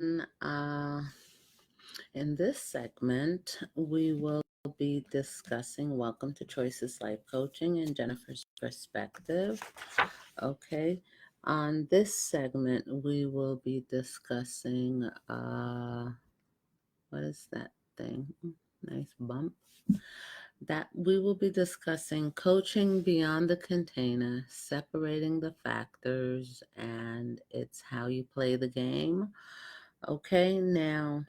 Uh, in this segment, we will be discussing Welcome to Choices Life Coaching and Jennifer's Perspective. Okay. On this segment, we will be discussing what is that thing? Nice bump. That we will be discussing coaching beyond the container, separating the factors, and it's how you play the game. Okay, now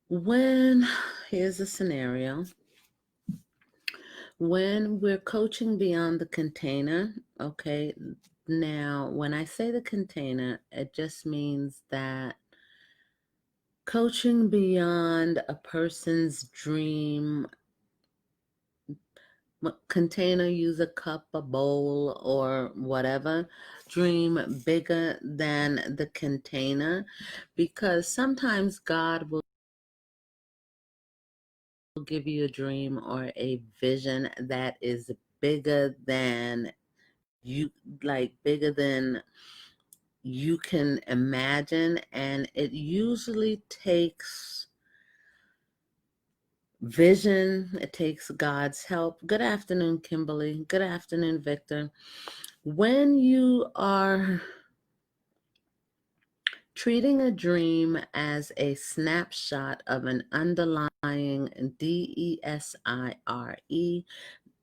when here's a scenario when we're coaching beyond the container. Okay, now when I say the container, it just means that coaching beyond a person's dream container, use a cup, a bowl, or whatever, dream bigger than the container, because sometimes God will give you a dream or a vision that is bigger than you, like bigger than you can imagine, and it usually takes vision, it takes God's help. Good afternoon, Kimberly. Good afternoon, Victor. When you are treating a dream as a snapshot of an underlying DESIRE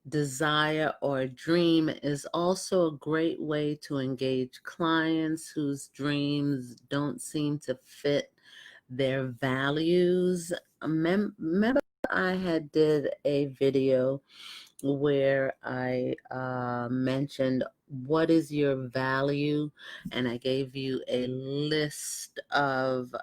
desire or dream, is also a great way to engage clients whose dreams don't seem to fit their values. Remember, I had did a video where I mentioned what is your value, and I gave you a list of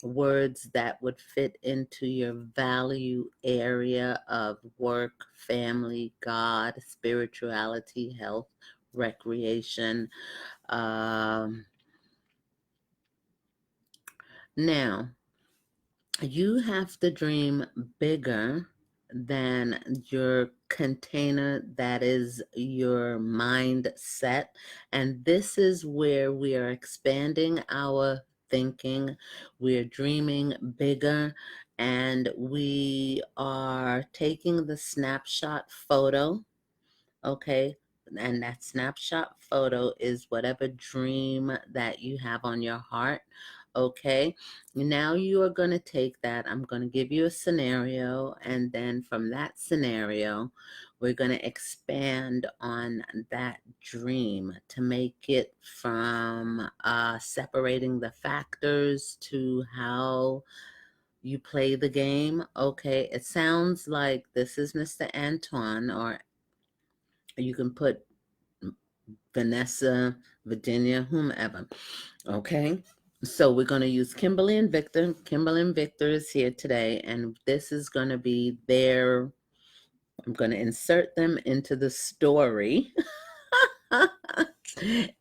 words that would fit into your value area of work, family, God, spirituality, health, recreation. Now, you have to dream bigger than your container, that is your mindset. And this is where we are expanding our thinking. We're dreaming bigger, and we are taking the snapshot photo. Okay. And that snapshot photo is whatever dream that you have on your heart. Okay. Now you are going to take that. I'm going to give you a scenario. And then from that scenario, we're going to expand on that dream to make it from separating the factors to how you play the game. Okay. It sounds like this is Mr. Antoine, or you can put Vanessa, Virginia, whomever. Okay. So we're going to use Kimberly and Victor. Kimberly and Victor is here today, and this is going to be their, I'm going to insert them into the story.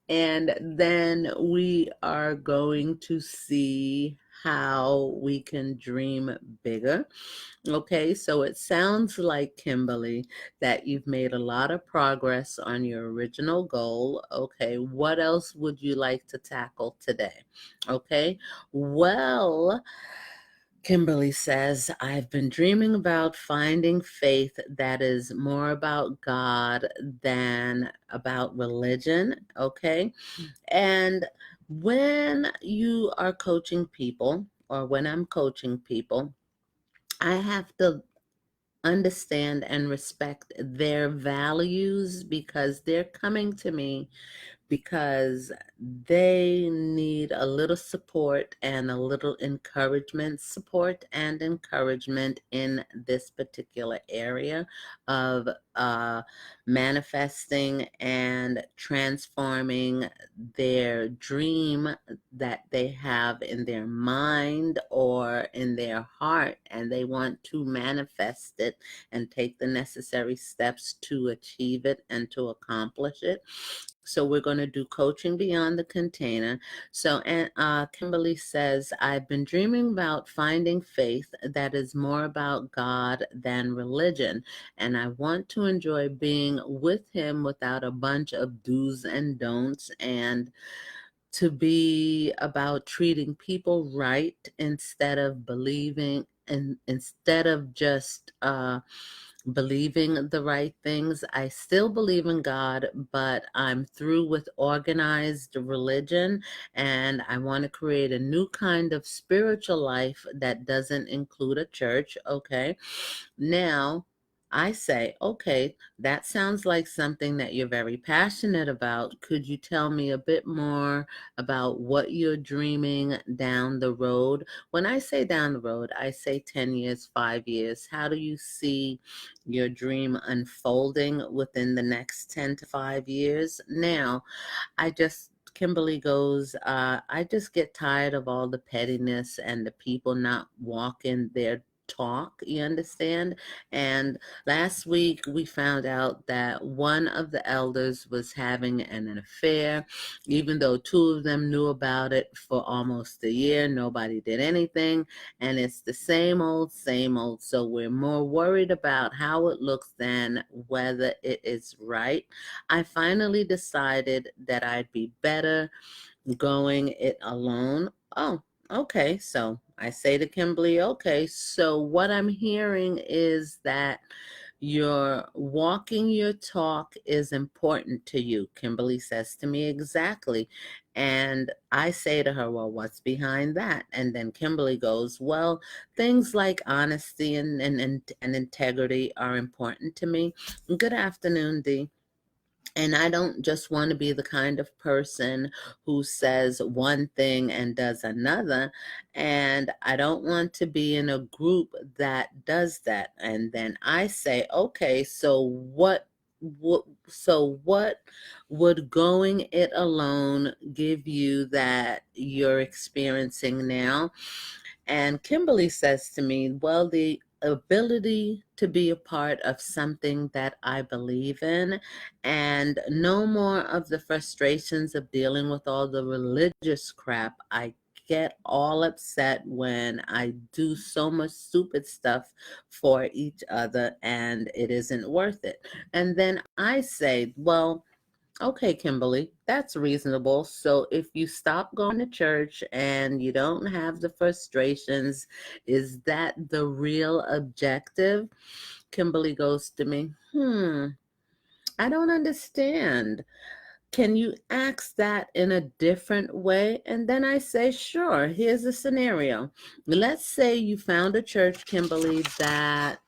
And then we are going to see how we can dream bigger. Okay, so it sounds like, Kimberly, that you've made a lot of progress on your original goal. Okay, what else would you like to tackle today? Okay, well, Kimberly says, I've been dreaming about finding faith that is more about God than about religion. Okay, and when you are coaching people, or when I'm coaching people, I have to understand and respect their values, because they're coming to me because they need a little support and a little encouragement, support and encouragement in this particular area of manifesting and transforming their dream that they have in their mind or in their heart, and they want to manifest it and take the necessary steps to achieve it and to accomplish it. So we're going to do coaching beyond the container. So, and Kimberly says, I've been dreaming about finding faith that is more about God than religion, and I want to enjoy being with Him without a bunch of do's and don'ts, and to be about treating people right instead of believing and instead of just believing the right things. I still believe in God, but I'm through with organized religion, and I want to create a new kind of spiritual life that doesn't include a church. Okay. Now, I say, okay, that sounds like something that you're very passionate about. Could you tell me a bit more about what you're dreaming down the road? When I say down the road, I say 10 years, 5 years. How do you see your dream unfolding within the next 10 to 5 years? Now, Kimberly goes, I just get tired of all the pettiness and the people not walking their talk, you understand? And last week we found out that one of the elders was having an affair, even though two of them knew about it for almost a year. Nobody did anything, and it's the same old, same old. So we're more worried about how it looks than whether it is right. I finally decided that I'd be better going it alone. Oh, okay. So I say to Kimberly, okay, so what I'm hearing is that your walking your talk is important to you. Kimberly says to me, exactly. And I say to her, well, what's behind that? And then Kimberly goes, well, things like honesty and integrity are important to me. Good afternoon, Dee. And I don't just want to be the kind of person who says one thing and does another. And I don't want to be in a group that does that. And then I say, okay, so what would going it alone give you that you're experiencing now? And Kimberly says to me, well, the ability to be a part of something that I believe in, and no more of the frustrations of dealing with all the religious crap. I get all upset when I do so much stupid stuff for each other and it isn't worth it. And then I say, well, okay, Kimberly, that's reasonable. So if you stop going to church and you don't have the frustrations, is that the real objective? Kimberly goes to me, I don't understand. Can you ask that in a different way? And then I say, sure, here's a scenario. Let's say you found a church, Kimberly, that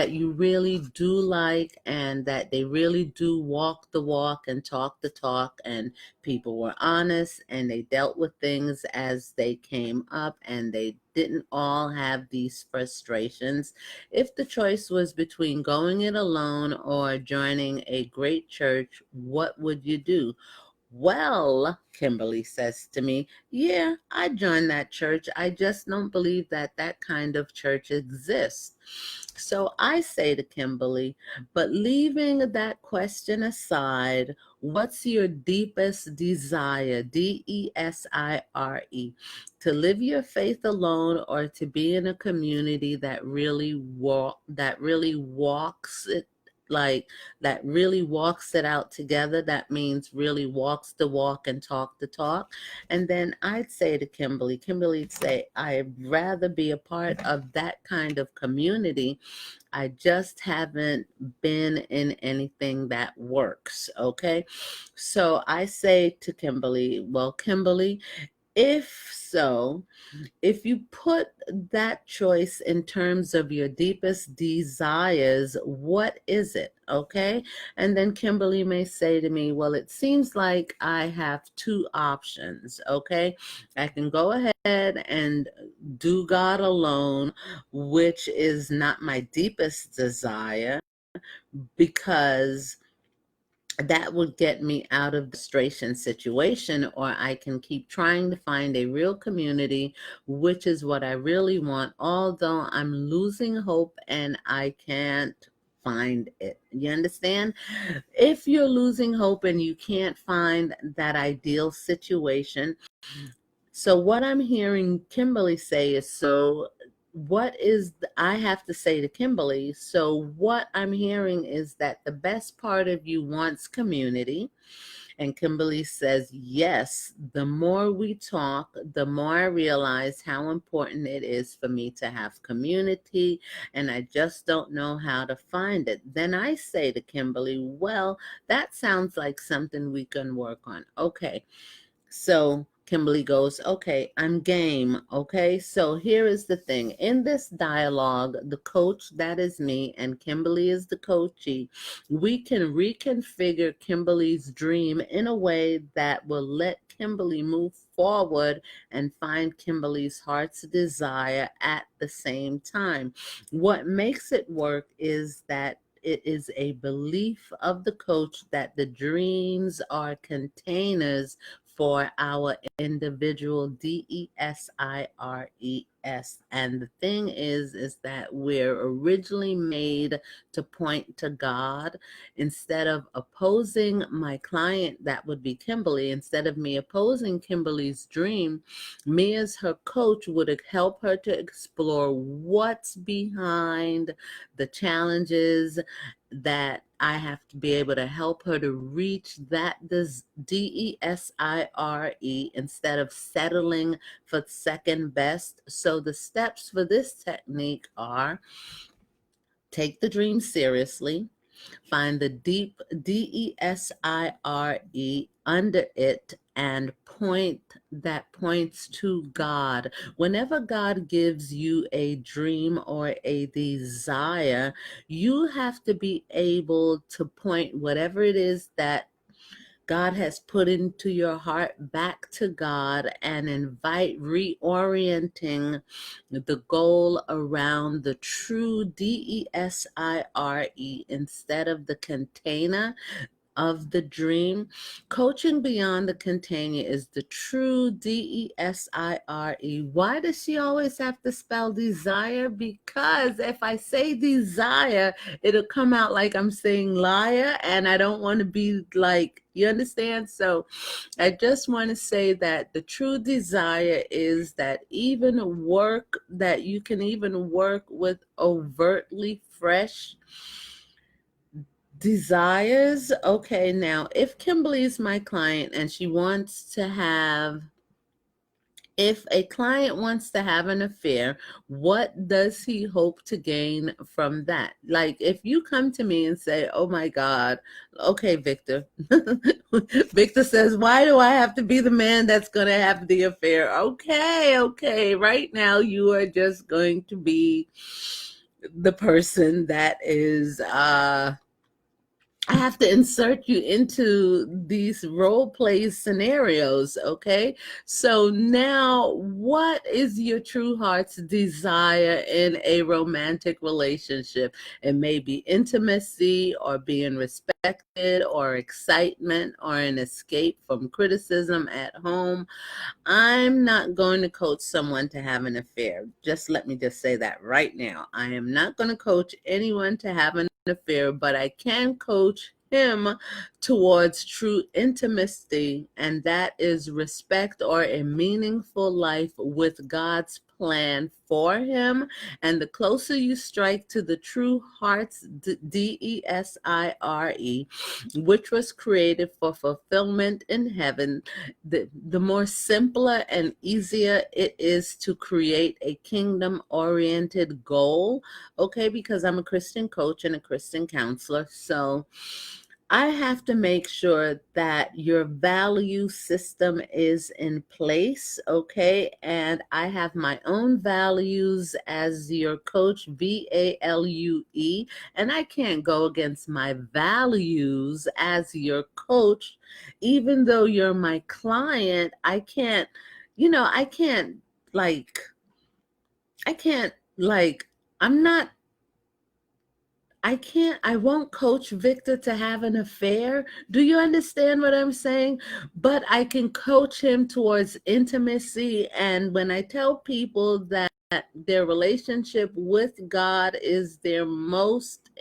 you really do like, and that they really do walk the walk and talk the talk, and people were honest and they dealt with things as they came up, and they didn't all have these frustrations. If the choice was between going it alone or joining a great church, what would you do? Well, Kimberly says to me, yeah, I joined that church. I just don't believe that that kind of church exists. So I say to Kimberly, but leaving that question aside, what's your deepest desire, Desire, to live your faith alone or to be in a community that really walks it, like that really walks it out together? That means really walks the walk and talk the talk. And then I'd say to Kimberly'd say, I'd rather be a part of that kind of community. I just haven't been in anything that works. Okay. So I say to Kimberly, well, Kimberly, if so, if you put that choice in terms of your deepest desires, what is it? Okay. And then Kimberly may say to me, well, it seems like I have two options. Okay. I can go ahead and do God alone, which is not my deepest desire, because that would get me out of the frustration situation, or I can keep trying to find a real community, which is what I really want, although I'm losing hope and I can't find it. You understand? If you're losing hope and you can't find that ideal situation, so what I'm hearing Kimberly say is, so I have to say to Kimberly? So what I'm hearing is that the best part of you wants community. And Kimberly says, yes, the more we talk, the more I realize how important it is for me to have community, and I just don't know how to find it. Then I say to Kimberly, well, that sounds like something we can work on. Okay. So Kimberly goes, okay, I'm game. Okay, so here is the thing. In this dialogue, the coach, that is me, and Kimberly is the coachee, we can reconfigure Kimberly's dream in a way that will let Kimberly move forward and find Kimberly's heart's desire at the same time. What makes it work is that it is a belief of the coach that the dreams are containers for our individual DESIRES. And the thing is that we're originally made to point to God. Instead of opposing my client, that would be Kimberly, instead of me opposing Kimberly's dream, me as her coach would help her to explore what's behind the challenges, that I have to be able to help her to reach that DESIRE instead of settling for second best. So the steps for this technique are: take the dream seriously, find the deep DESIRE under it, and point that points to God. Whenever God gives you a dream or a desire, you have to be able to point whatever it is that God has put into your heart back to God and invite reorienting the goal around the true DESIRE instead of the container of the dream. Coaching beyond the container is the true DESIRE. Why does she always have to spell desire? Because if I say desire, it'll come out like I'm saying liar, and I don't want to be like, you understand? So I just want to say that the true desire is that you can even work with overtly fresh desires. Okay, now if Kimberly is my client and if a client wants to have an affair, what does he hope to gain from that? Like, if you come to me and say, oh my God, okay, Victor. Victor says, why do I have to be the man that's going to have the affair? Okay. Right now, you are just going to be the person that is, I have to insert you into these role play scenarios, okay? So now, what is your true heart's desire in a romantic relationship? It may be intimacy, or being respected, or excitement, or an escape from criticism at home. I'm not going to coach someone to have an affair. Let me just say that right now. I am not going to coach anyone to have an affair, but I can coach him towards true intimacy, and that is respect or a meaningful life with God's plan for him. And the closer you strike to the true heart's DESIRE, which was created for fulfillment in heaven, the more simpler and easier it is to create a kingdom-oriented goal, okay? Because I'm a Christian coach and a Christian counselor, so I have to make sure that your value system is in place, okay? And I have my own values as your coach, VALUE, and I can't go against my values as your coach. Even though you're my client, I can't, like, I can't, like, I'm not I won't coach Victor to have an affair. Do you understand what I'm saying? But I can coach him towards intimacy. And when I tell people that their relationship with God is their most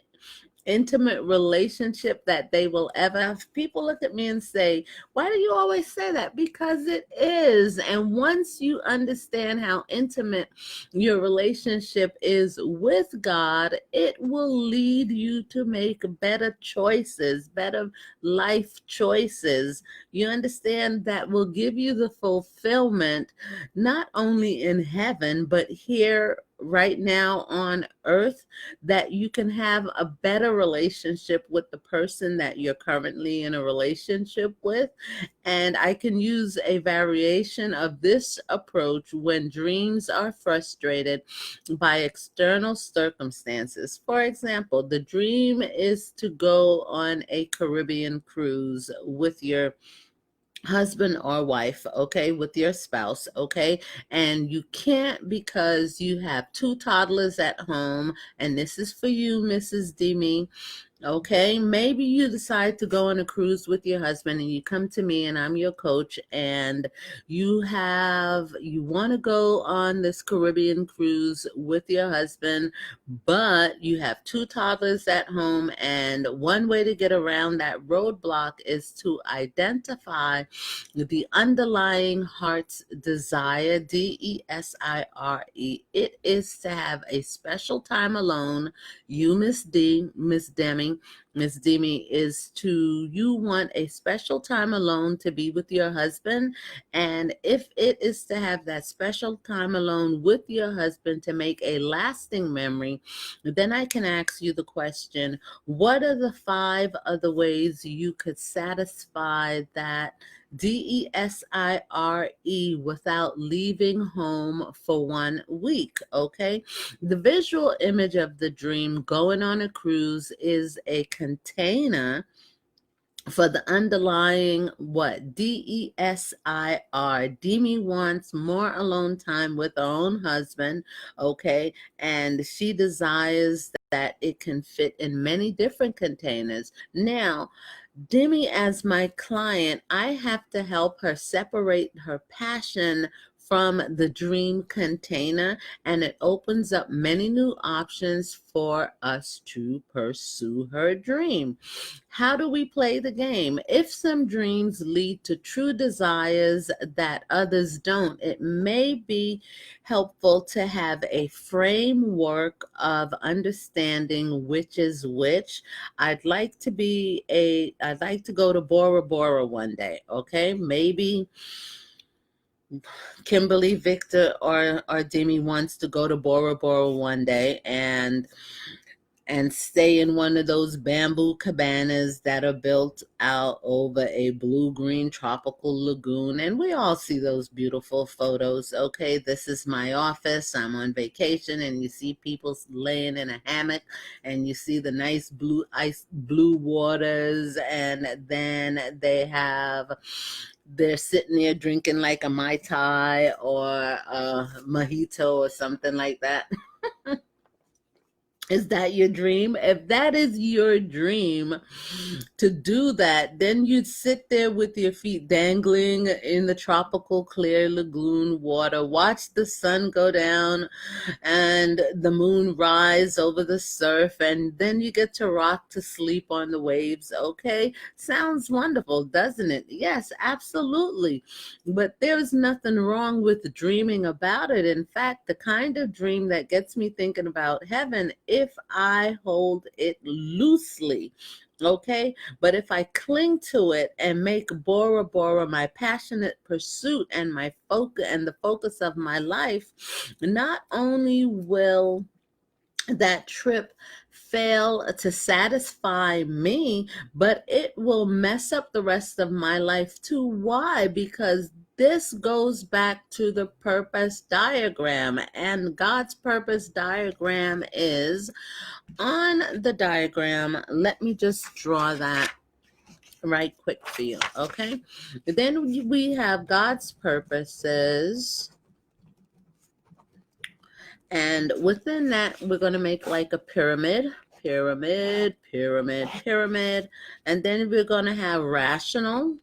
intimate relationship that they will ever have. People look at me and say, why do you always say that? Because it is. And once you understand how intimate your relationship is with God, it will lead you to make better choices, better life choices. You understand, that will give you the fulfillment, not only in heaven, but here right now on earth, that you can have a better relationship with the person that you're currently in a relationship with. And I can use a variation of this approach when dreams are frustrated by external circumstances. For example, the dream is to go on a Caribbean cruise with your husband or wife, okay, with your spouse, okay, and you can't because you have two toddlers at home. And this is for you, Mrs. Demi. Okay, maybe you decide to go on a cruise with your husband and you come to me and I'm your coach, and you want to go on this Caribbean cruise with your husband, but you have two toddlers at home, and one way to get around that roadblock is to identify the underlying heart's desire, DESIRE. It is to have a special time alone. You, Miss Demi, Miss Demi, you want a special time alone to be with your husband. And if it is to have that special time alone with your husband to make a lasting memory, then I can ask you the question, what are the 5 other ways you could satisfy that DESIRE without leaving home for 1 week? Okay. The visual image of the dream going on a cruise is a container for the underlying what? DESIRE. Demi wants more alone time with her own husband, okay? And she desires that it can fit in many different containers. Now, Demi, as my client, I have to help her separate her passion from the dream container, and it opens up many new options for us to pursue her dream. How do we play the game? If some dreams lead to true desires that others don't, it may be helpful to have a framework of understanding which is which. I'd like to go to Bora Bora one day, okay? Maybe Kimberly, Victor, or Demi wants to go to Bora Bora one day and stay in one of those bamboo cabanas that are built out over a blue-green tropical lagoon. And we all see those beautiful photos. Okay, this is my office. I'm on vacation, and you see people laying in a hammock, and you see the nice blue waters, and then they're sitting there drinking like a Mai Tai or a mojito or something like that. Is that your dream? If that is your dream to do that, then you'd sit there with your feet dangling in the tropical clear lagoon water, watch the sun go down and the moon rise over the surf, and then you get to rock to sleep on the waves. Okay, sounds wonderful, doesn't it? Yes, absolutely. But there's nothing wrong with dreaming about it. In fact, the kind of dream that gets me thinking about heaven, if I hold it loosely, okay? But if I cling to it and make Bora Bora my passionate pursuit and my focus and the focus of my life, not only will that trip fail to satisfy me, but it will mess up the rest of my life too. Why? Because this goes back to the purpose diagram, and God's purpose diagram is on the diagram. Let me just draw that right quick for you, okay? Then we have God's purposes, and within that, we're going to make like a pyramid, pyramid. And then we're going to have rational.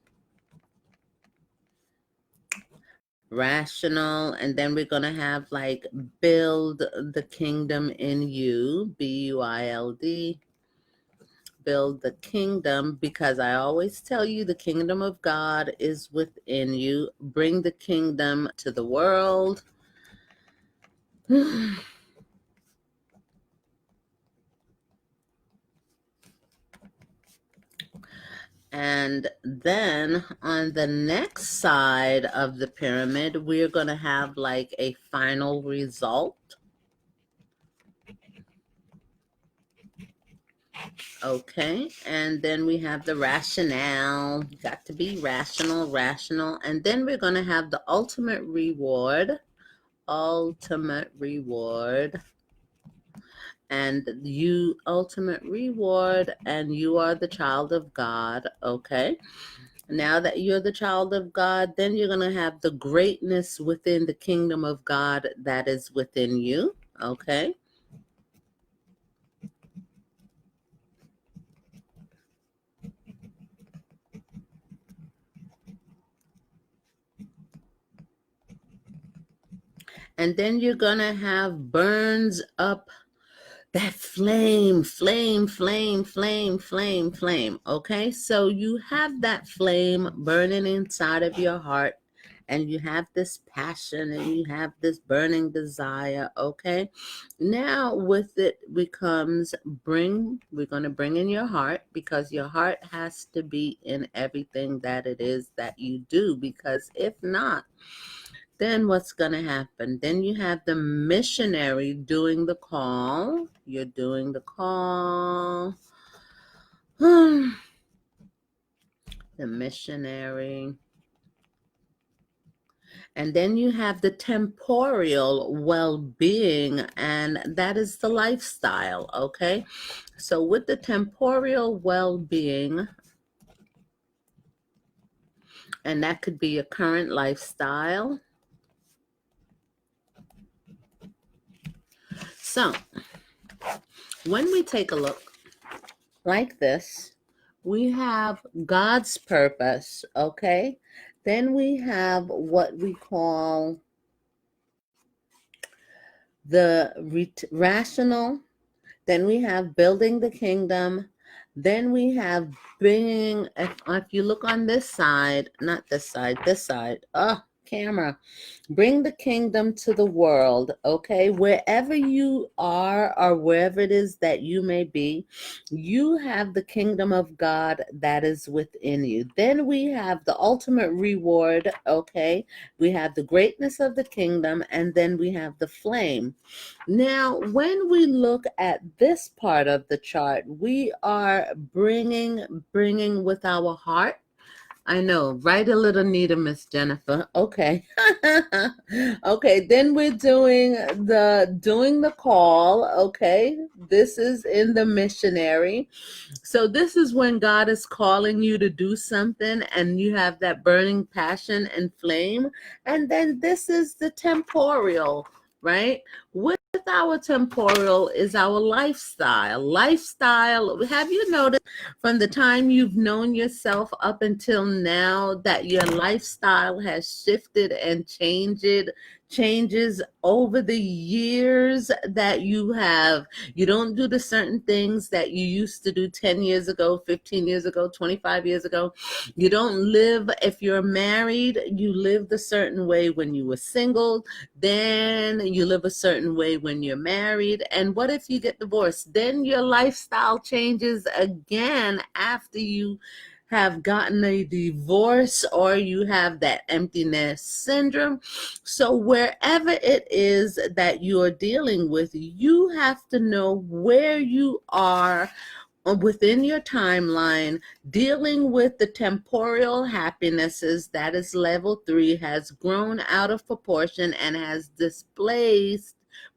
And then we're going to have like build the kingdom in you, BUILD. build the kingdom, because I always tell you the kingdom of God is within you. Bring the kingdom to the world. And then on the next side of the pyramid, we're going to have like a final result. Okay, and then we have the rationale. You got to be rational. And then we're going to have the ultimate reward. Ultimate reward. And you, ultimate reward, and you are the child of God. Okay. Now that you're the child of God, then you're going to have the greatness within the kingdom of God that is within you. Okay. And then you're going to have burns up that flame. Okay. So you have that flame burning inside of your heart, and you have this passion, and you have this burning desire. Okay. Now with it becomes we're going to bring in your heart, because your heart has to be in everything that it is that you do, because if not, then what's going to happen? Then you have the missionary doing the call. You're doing the call. The missionary. And then you have the temporal well-being, and that is the lifestyle, okay? So with the temporal well-being, and that could be your current lifestyle. So when we take a look like this, we have God's purpose, okay? Then we have what we call the rational. Then we have building the kingdom. Then we have bringing, if you look on this side, not this side, this side. Oh, camera. Bring the kingdom to the world, okay? Wherever you are or wherever it is that you may be, you have the kingdom of God that is within you. Then we have the ultimate reward, okay? We have the greatness of the kingdom, and then we have the flame. Now, when we look at this part of the chart, we are bringing with our heart. I know, write a little neater, Miss Jennifer. Okay. Okay, then we're doing the call, okay? This is in the missionary. So this is when God is calling you to do something, and you have that burning passion and flame. And then this is the temporal, right? With our temporal is our lifestyle. Have you noticed from the time you've known yourself up until now that your lifestyle has shifted and changes over the years that you have? You don't do the certain things that you used to do 10 years ago, 15 years ago, 25 years ago. You don't live, if you're married, you lived a certain way when you were single. Then you live a certain way when you're married. And what if you get divorced? Then your lifestyle changes again after you have gotten a divorce, or you have that empty nest syndrome. So wherever it is that you're dealing with, you have to know where you are within your timeline, dealing with the temporal happinesses. That is level 3, has grown out of proportion and has displaced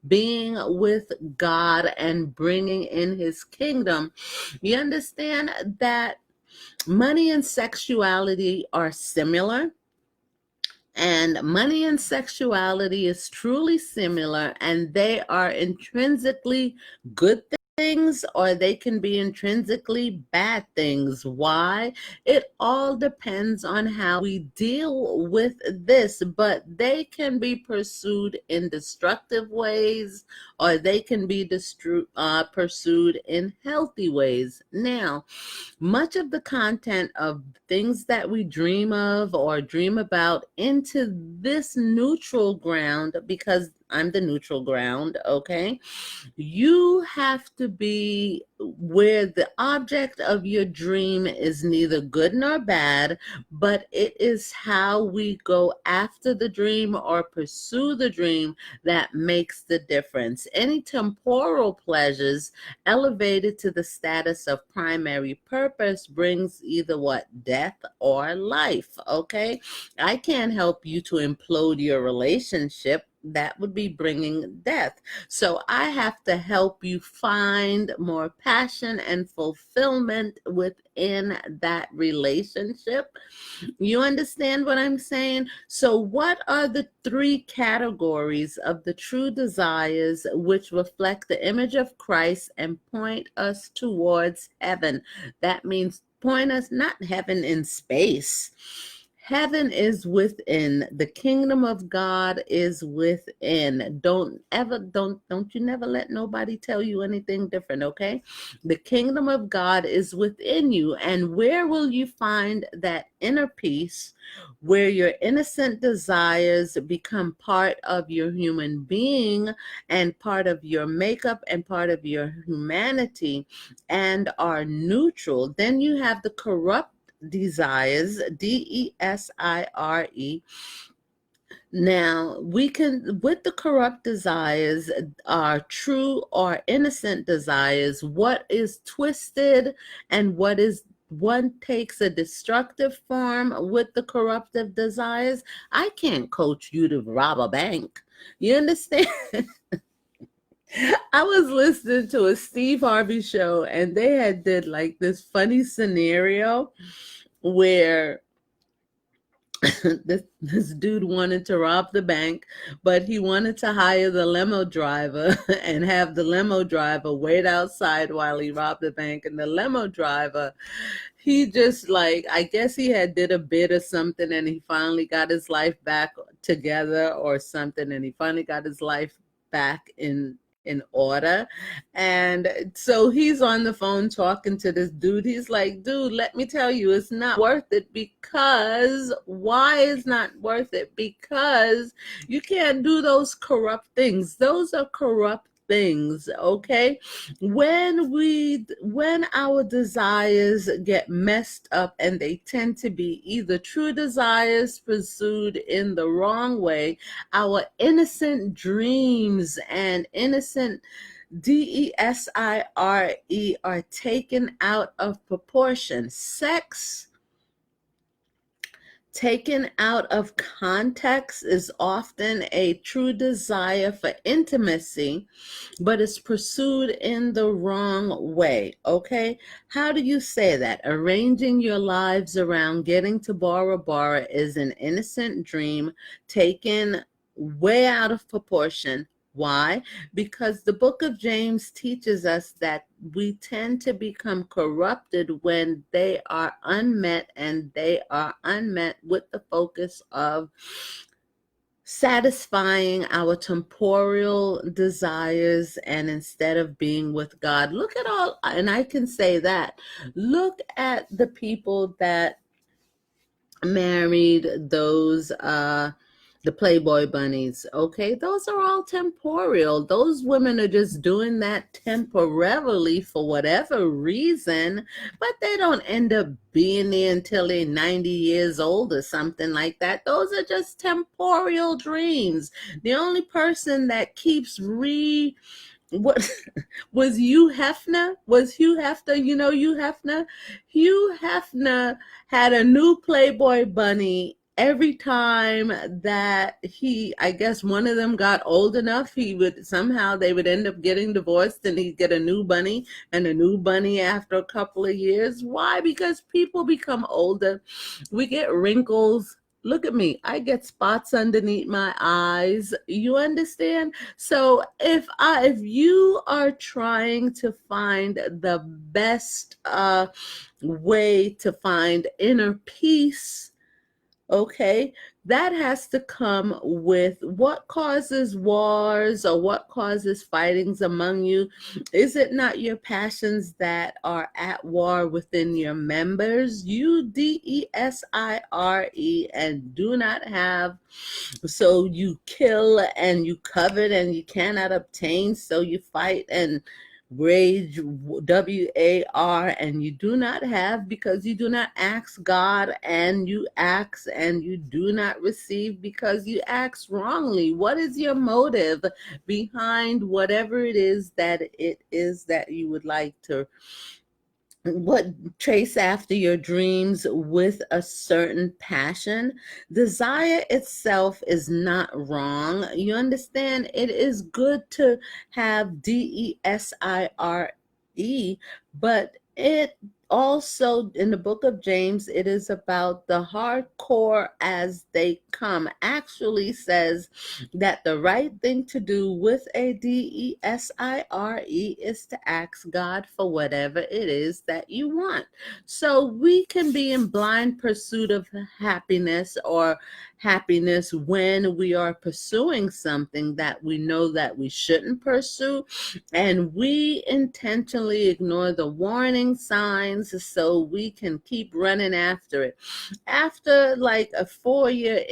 being with God and bringing in his kingdom. You understand that money and sexuality are similar, and money and sexuality is truly similar, and they are intrinsically good things, or they can be intrinsically bad things. Why? It all depends on how we deal with this, but they can be pursued in destructive ways, or they can be pursued in healthy ways. Now, much of the content of things that we dream of or dream about into this neutral ground, because I'm the neutral ground, okay? You have to be where the object of your dream is neither good nor bad, but it is how we go after the dream or pursue the dream that makes the difference. Any temporal pleasures elevated to the status of primary purpose brings either what? Death or life, okay? I can't help you to implode your relationship. That would be bringing death. So I have to help you find more passion and fulfillment within that relationship. You understand what I'm saying? So, what are the three categories of the true desires which reflect the image of Christ and point us towards heaven? That means point us not heaven in space. Heaven is within. The kingdom of God is within. Don't you never let nobody tell you anything different, okay? The kingdom of God is within you. And where will you find that inner peace where your innocent desires become part of your human being and part of your makeup and part of your humanity and are neutral? Then you have the corrupt desires, desire. Now, we can, with the corrupt desires, are true or innocent desires, what is twisted and what is one takes a destructive form with the corruptive desires. I can't coach you to rob a bank. You understand? I was listening to a Steve Harvey show and they had did like this funny scenario where this dude wanted to rob the bank, but he wanted to hire the limo driver and have the limo driver wait outside while he robbed the bank. And the limo driver, he just like, I guess he had did a bit or something and he finally got his life back together or something, and he finally got his life back in order. And so he's on the phone talking to this dude. He's like, dude, let me tell you, it's not worth it. Because why is not worth it? Because you can't do those corrupt things. Those are corrupt things, okay? When our desires get messed up, and they tend to be either true desires pursued in the wrong way, our innocent dreams and innocent desire are taken out of proportion. Sex taken out of context is often a true desire for intimacy, but it's pursued in the wrong way, okay? How do you say that? Arranging your lives around getting to Bora Bora is an innocent dream taken way out of proportion. Why? Because the book of James teaches us that we tend to become corrupted when they are unmet, and they are unmet with the focus of satisfying our temporal desires, and instead of being with God. Look at all, and I can say that, look at the people that married those the Playboy bunnies, okay? Those are all temporal. Those women are just doing that temporarily for whatever reason, but they don't end up being there until they're 90 years old or something like that. Those are just temporal dreams. The only person that keeps what was Hugh Hefner? Was Hugh Hefner, you know Hugh Hefner? Hugh Hefner had a new Playboy bunny every time that I guess one of them got old enough, they would end up getting divorced and he'd get a new bunny and a new bunny after a couple of years. Why? Because people become older. We get wrinkles Look at me. I get spots underneath my eyes. You understand? So if you are trying to find the best way to find inner peace, okay, that has to come with what causes wars or what causes fightings among you. Is it not your passions that are at war within your members? UDESIRE, and do not have, so you kill and you covet and you cannot obtain, so you fight and rage, WAR, and you do not have because you do not ask God, and you ask and you do not receive because you ask wrongly. What is your motive behind whatever it is that you would like to what trace after your dreams with a certain passion? Desire itself is not wrong. You understand? It is good to have DESIRE, but it also, in the book of James, it is about the hardcore as they come. Actually says that the right thing to do with a DESIRE is to ask God for whatever it is that you want. So we can be in blind pursuit of happiness or happiness when we are pursuing something that we know that we shouldn't pursue, and we intentionally ignore the warning signs so we can keep running after it. After like a 4 year,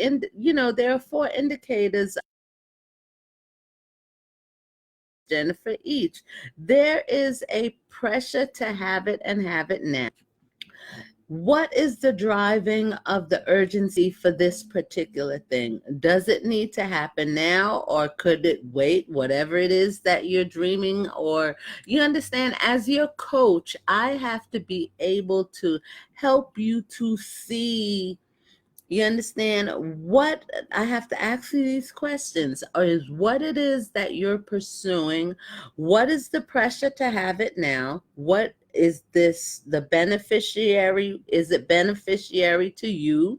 there are four indicators for each. There is a pressure to have it and have it now. What is the driving of the urgency for this particular thing? Does it need to happen now, or could it wait? Whatever it is that you're dreaming, or you understand, as your coach, I have to be able to help you to see. You understand what I have to ask you these questions, or is what it is that you're pursuing? What is the pressure to have it now? What is this the beneficiary? Is it beneficiary to you?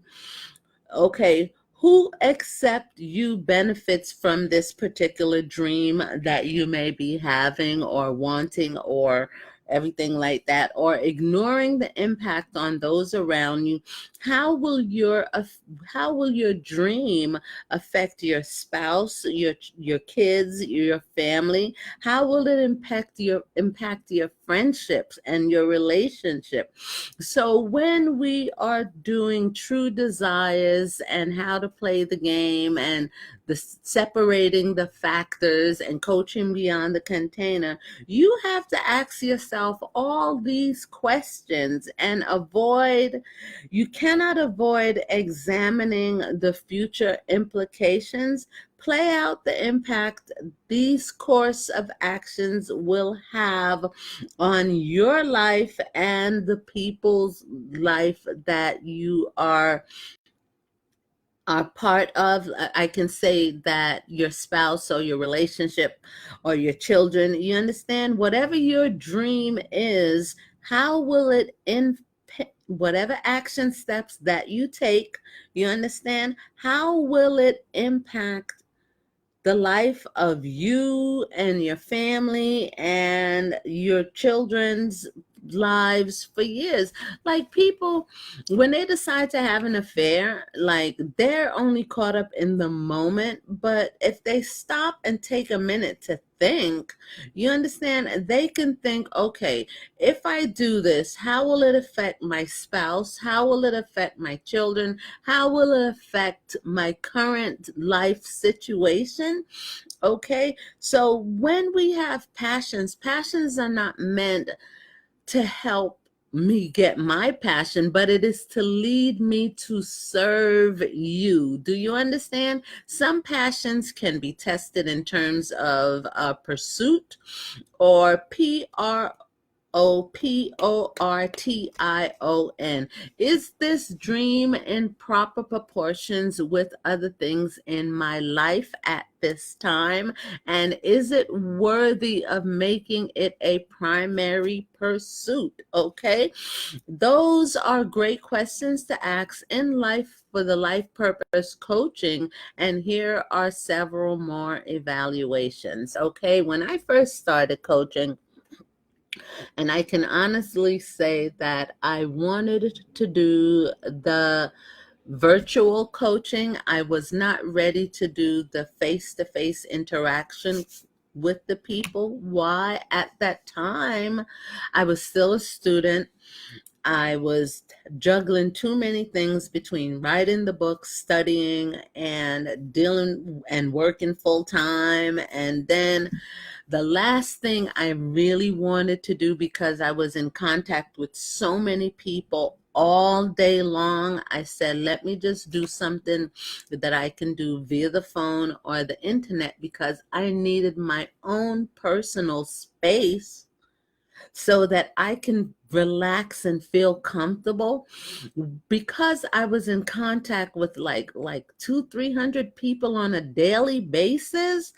Okay, who except you benefits from this particular dream that you may be having or wanting or everything like that, or ignoring the impact on those around you? how will your how will your dream affect your spouse, your kids, your family? How will it impact your friendships and your relationship? So when we are doing true desires and how to play the game, and the separating the factors and coaching beyond the container, you have to ask yourself all these questions and you cannot avoid examining the future implications. Play out the impact these course of actions will have on your life and the people's life that you are part of. I can say that your spouse or your relationship or your children, you understand, whatever your dream is, how will it whatever action steps that you take, you understand, how will it impact the life of you and your family and your children's lives for years? Like, people, when they decide to have an affair, like, they're only caught up in the moment, but if they stop and take a minute to think, you understand, they can think, okay, if I do this, how will it affect my spouse? How will it affect my children? How will it affect my current life situation? Okay, so when we have passions are not meant to help me get my passion, but it is to lead me to serve you. Do you understand? Some passions can be tested in terms of pursuit or PROSUIT. Oportion. Is this dream in proper proportions with other things in my life at this time? And is it worthy of making it a primary pursuit? Okay. Those are great questions to ask in life for the life purpose coaching. And here are several more evaluations. Okay. When I first started coaching, and I can honestly say that I wanted to do the virtual coaching. I was not ready to do the face-to-face interaction with the people. Why? At that time, I was still a student. I was juggling too many things between writing the book, studying, and dealing and working full time. And then the last thing I really wanted to do, because I was in contact with so many people all day long, I said, let me just do something that I can do via the phone or the internet, because I needed my own personal space so that I can relax and feel comfortable, because I was in contact with like 200-300 people on a daily basis.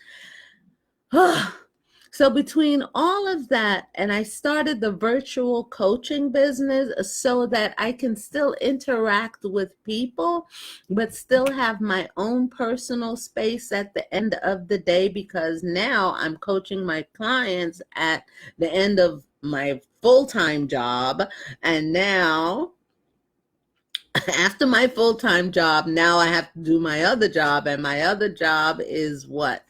So between all of that, and I started the virtual coaching business so that I can still interact with people, but still have my own personal space at the end of the day, because now I'm coaching my clients at the end of my full-time job. And now after my full-time job, now I have to do my other job. And my other job is what?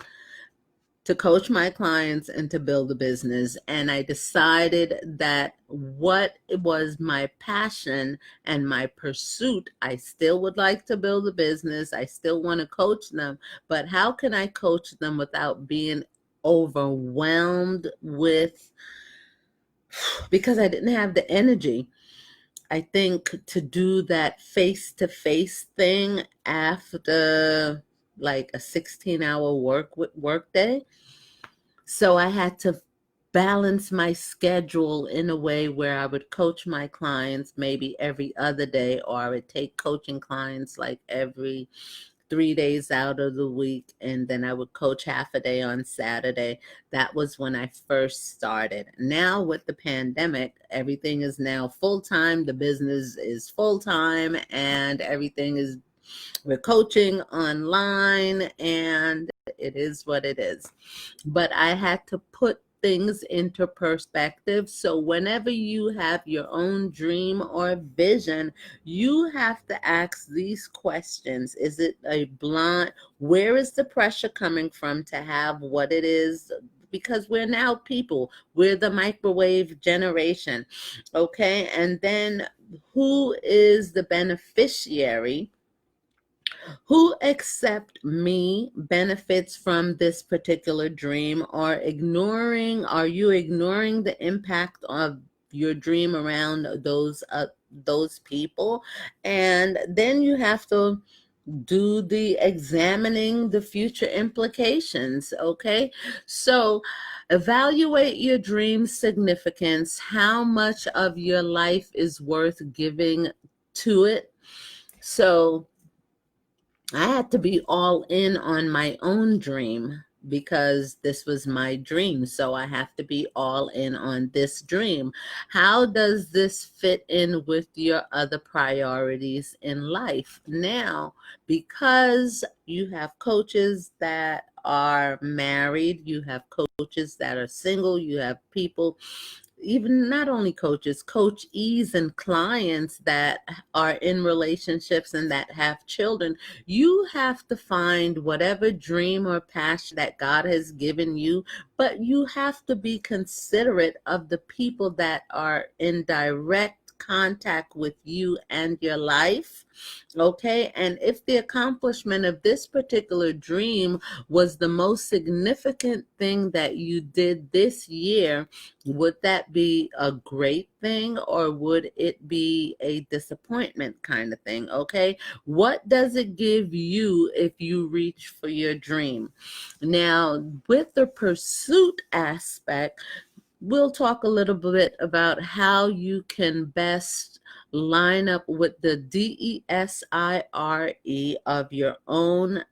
To coach my clients and to build a business. And I decided that what was my passion and my pursuit, I still would like to build a business. I still want to coach them, but how can I coach them without being overwhelmed with, because I didn't have the energy, I think, to do that face-to-face thing after like a 16-hour work day. So I had to balance my schedule in a way where I would coach my clients maybe every other day, or I would take coaching clients like every 3 days out of the week, and then I would coach half a day on Saturday. That was when I first started. Now with the pandemic, everything is now full-time. The business is full-time, and everything is, we're coaching online, and it is what it is. But I had to put things into perspective. So whenever you have your own dream or vision, you have to ask these questions. Is it a blind? Where is the pressure coming from to have what it is? Because we're now people. We're the microwave generation. Okay. And then who is the beneficiary? Who except me benefits from this particular dream? Or are you ignoring the impact of your dream around those people? And then you have to do the examining the future implications. Okay. So evaluate your dream significance. How much of your life is worth giving to it? So I had to be all in on my own dream, because this was my dream. So I have to be all in on this dream. How does this fit in with your other priorities in life? Now, because you have coaches that are married, you have coaches that are single, you have people, even not only coaches, coachees and clients that are in relationships and that have children. You have to find whatever dream or passion that God has given you, but you have to be considerate of the people that are in direct contact with you and your life. Okay. And if the accomplishment of this particular dream was the most significant thing that you did this year, would that be a great thing, or would it be a disappointment kind of thing? Okay. What does it give you if you reach for your dream? Now, with the pursuit aspect, we'll talk a little bit about how you can best line up with the DESIRE of your own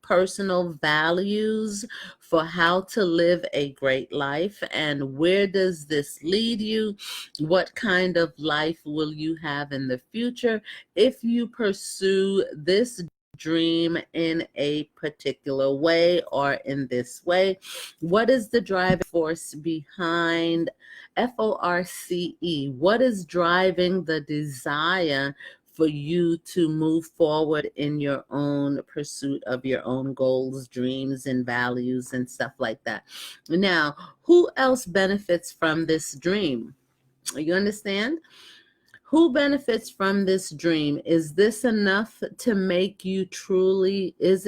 personal values for how to live a great life, and where does this lead you? What kind of life will you have in the future if you pursue this dream in a particular way or in this way? What is the driving force behind FORCE? What is driving the desire for you to move forward in your own pursuit of your own goals, dreams, and values, and stuff like that? Now, who else benefits from this dream? You understand? Who benefits from this dream? Is this enough to make you truly, is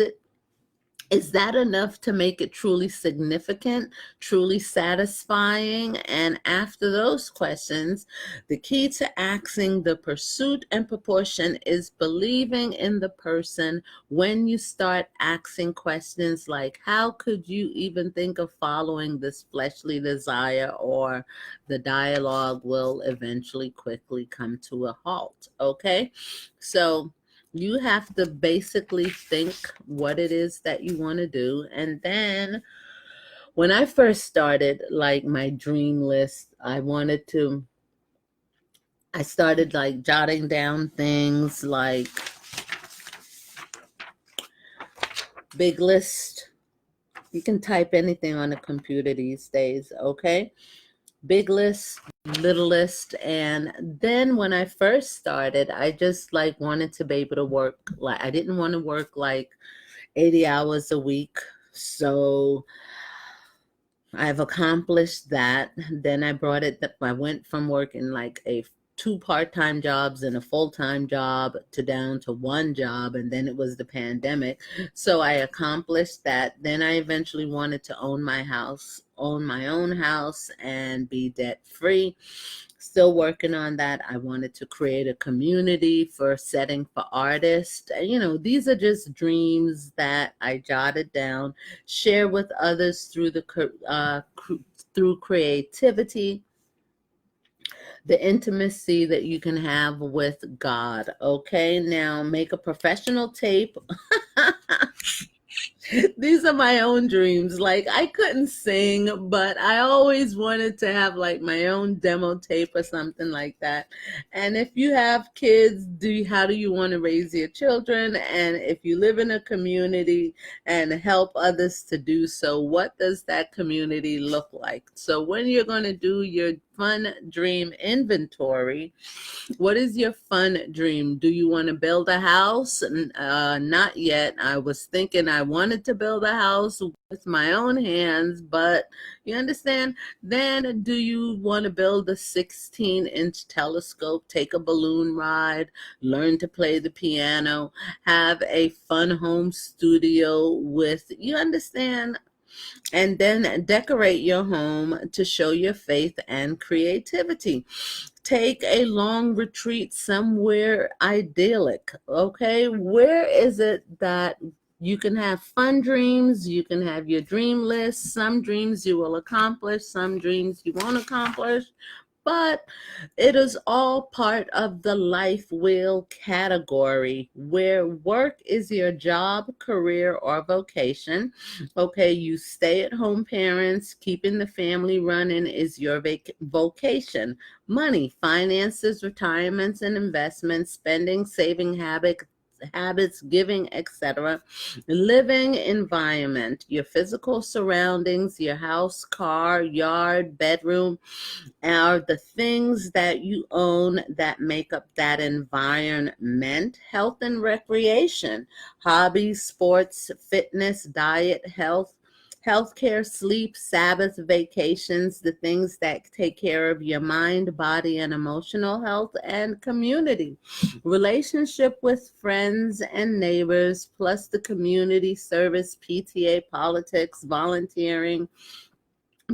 that enough to make it truly significant, truly satisfying? And after those questions, the key to asking the pursuit and proportion is believing in the person. When you start asking questions like, how could you even think of following this fleshly desire? Or the dialogue will eventually quickly come to a halt. Okay? So, you have to basically think what it is that you want to do. And then when I first started like my dream list, I started like jotting down things like big list. You can type anything on a computer these days, okay? Big list, little list. And then when I first started, I just like wanted to be able to work, like I didn't want to work like 80 hours a week. So I've accomplished that. Then I went from working like two part-time jobs and a full-time job to down to one job, and then it was the pandemic. So I accomplished that. Then I eventually wanted to own my own house and be debt-free. Still working on that. I wanted to create a community for setting for artists. These are just dreams that I jotted down, share with others through creativity, the intimacy that you can have with God. Okay, now make a professional tape. These are my own dreams. Like, I couldn't sing, but I always wanted to have like my own demo tape or something like that. And if you have kids, how do you want to raise your children? And if you live in a community and help others to do so, what does that community look like? So when you're going to do your fun dream inventory, what is your fun dream? Do you want to build a house? Not yet. I was thinking I wanted to build a house with my own hands, but you understand? Then do you want to build a 16-inch telescope, take a balloon ride, learn to play the piano, have a fun home studio you understand? And then decorate your home to show your faith and creativity. Take a long retreat somewhere idyllic, okay? Where is it that you can have fun dreams? You can have your dream list. Some dreams you will accomplish, some dreams you won't accomplish. But it is all part of the life wheel category, where work is your job, career, or vocation. Okay, you stay at home parents, keeping the family running is your vocation. Money, finances, retirements and investments, spending, saving habits, giving, etc. Living environment, your physical surroundings, your house, car, yard, bedroom, are the things that you own that make up that environment. Health and recreation, hobbies, sports, fitness, diet, healthcare, sleep, Sabbath, vacations, the things that take care of your mind, body, and emotional health, and community. Relationship with friends and neighbors, plus the community service, PTA, politics, volunteering,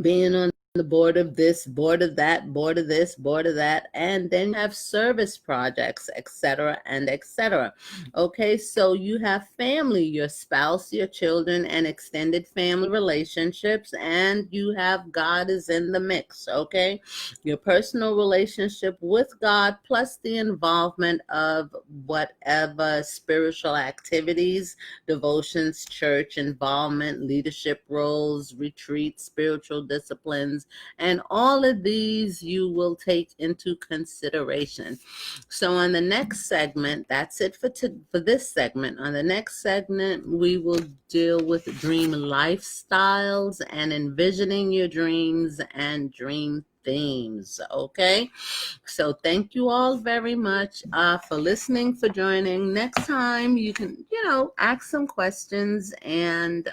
being on the board of this, board of that, board of this, board of that, and then you have service projects, etc. and etc. Okay, so you have family, your spouse, your children, and extended family relationships, and you have God is in the mix. Okay, your personal relationship with God plus the involvement of whatever spiritual activities, devotions, church involvement, leadership roles, retreats, spiritual disciplines, and all of these you will take into consideration. So on the next segment, that's it for this segment. On the next segment, we will deal with dream lifestyles and envisioning your dreams and dream themes. Okay, so thank you all very much for listening, for joining. Next time you can, ask some questions, and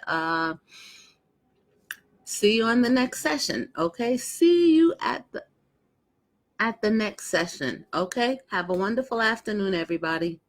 see you on the next session. Okay, see you at the next session. Okay, have a wonderful afternoon, everybody.